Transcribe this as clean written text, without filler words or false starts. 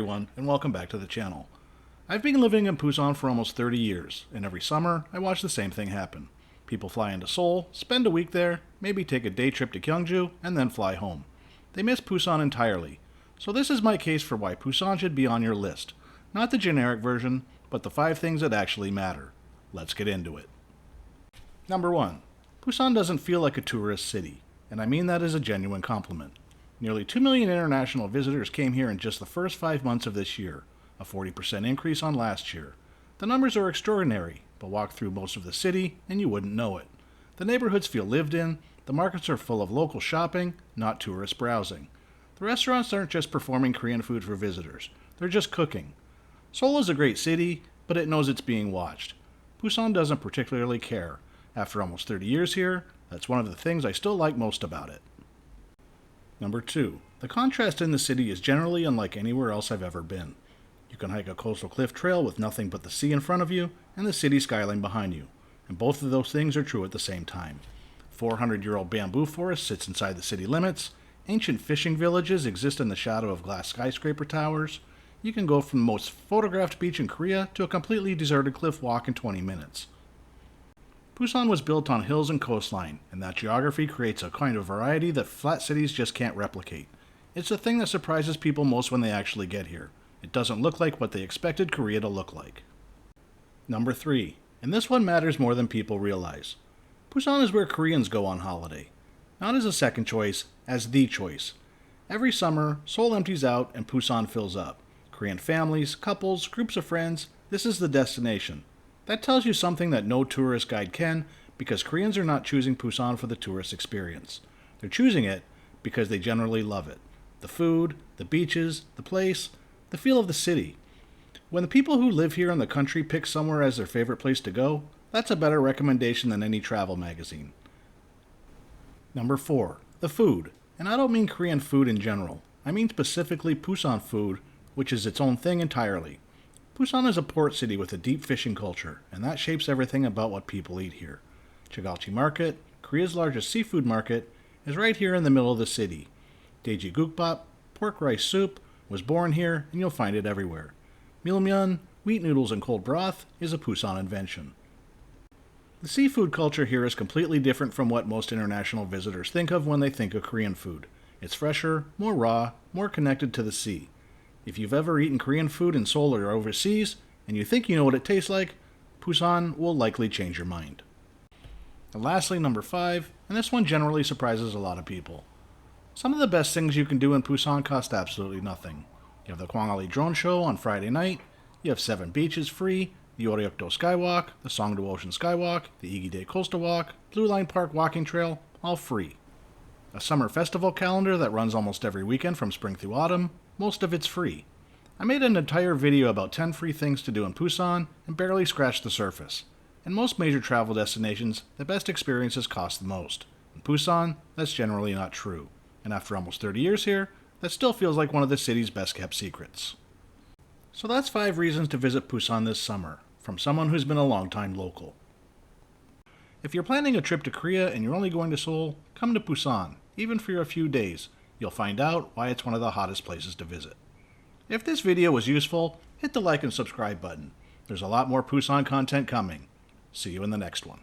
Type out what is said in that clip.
everyone, and welcome back to the channel. I've been living in Busan for almost 30 years, and every summer I watch the same thing happen. People fly into Seoul, spend a week there, maybe take a day trip to Gyeongju, and then fly home. They miss Busan entirely. So this is my case for why Busan should be on your list. Not the generic version, but the 5 things that actually matter. Let's get into it. Number 1. Busan doesn't feel like a tourist city, and I mean that as a genuine compliment. Nearly 2 million international visitors came here in just the first 5 months of this year, a 40% increase on last year. The numbers are extraordinary, but walk through most of the city and you wouldn't know it. The neighborhoods feel lived in, the markets are full of local shopping, not tourist browsing. The restaurants aren't just performing Korean food for visitors, they're just cooking. Seoul is a great city, but it knows it's being watched. Busan doesn't particularly care. After almost 30 years here, that's one of the things I still like most about it. Number 2. The contrast in the city is generally unlike anywhere else I've ever been. You can hike a coastal cliff trail with nothing but the sea in front of you and the city skyline behind you, and both of those things are true at the same time. 400-year-old bamboo forest sits inside the city limits, ancient fishing villages exist in the shadow of glass skyscraper towers. You can go from the most photographed beach in Korea to a completely deserted cliff walk in 20 minutes. Busan was built on hills and coastline, and that geography creates a kind of variety that flat cities just can't replicate. It's the thing that surprises people most when they actually get here. It doesn't look like what they expected Korea to look like. Number 3. And this one matters more than people realize. Busan is where Koreans go on holiday. Not as a second choice, as the choice. Every summer, Seoul empties out and Busan fills up. Korean families, couples, groups of friends, this is the destination. That tells you something that no tourist guide can, because Koreans are not choosing Busan for the tourist experience. They're choosing it because they generally love it. The food, the beaches, the place, the feel of the city. When the people who live here in the country pick somewhere as their favorite place to go, that's a better recommendation than any travel magazine. Number 4. The food. And I don't mean Korean food in general. I mean specifically Busan food, which is its own thing entirely. Busan is a port city with a deep fishing culture, and that shapes everything about what people eat here. Jagalchi Market, Korea's largest seafood market, is right here in the middle of the city. Dwaeji gukbap, pork rice soup, was born here, and you'll find it everywhere. Milmyeon, wheat noodles and cold broth, is a Busan invention. The seafood culture here is completely different from what most international visitors think of when they think of Korean food. It's fresher, more raw, more connected to the sea. If you've ever eaten Korean food in Seoul or overseas, and you think you know what it tastes like, Busan will likely change your mind. And lastly, number 5, and this one generally surprises a lot of people. Some of the best things you can do in Busan cost absolutely nothing. You have the Kwangali drone show on Friday night, you have 7 beaches free, the Oryokdo Skywalk, the Songdo Ocean Skywalk, the Igide Coastal Walk, Blue Line Park Walking Trail, all free. A summer festival calendar that runs almost every weekend from spring through autumn, most of it's free. I made an entire video about 10 free things to do in Busan and barely scratched the surface. In most major travel destinations, the best experiences cost the most. In Busan, that's generally not true. And after almost 30 years here, that still feels like one of the city's best kept secrets. So that's 5 reasons to visit Busan this summer, from someone who's been a long-time local. If you're planning a trip to Korea and you're only going to Seoul, come to Busan, even for a few days. You'll find out why it's one of the hottest places to visit. If this video was useful, hit the like and subscribe button. There's a lot more Busan content coming. See you in the next one.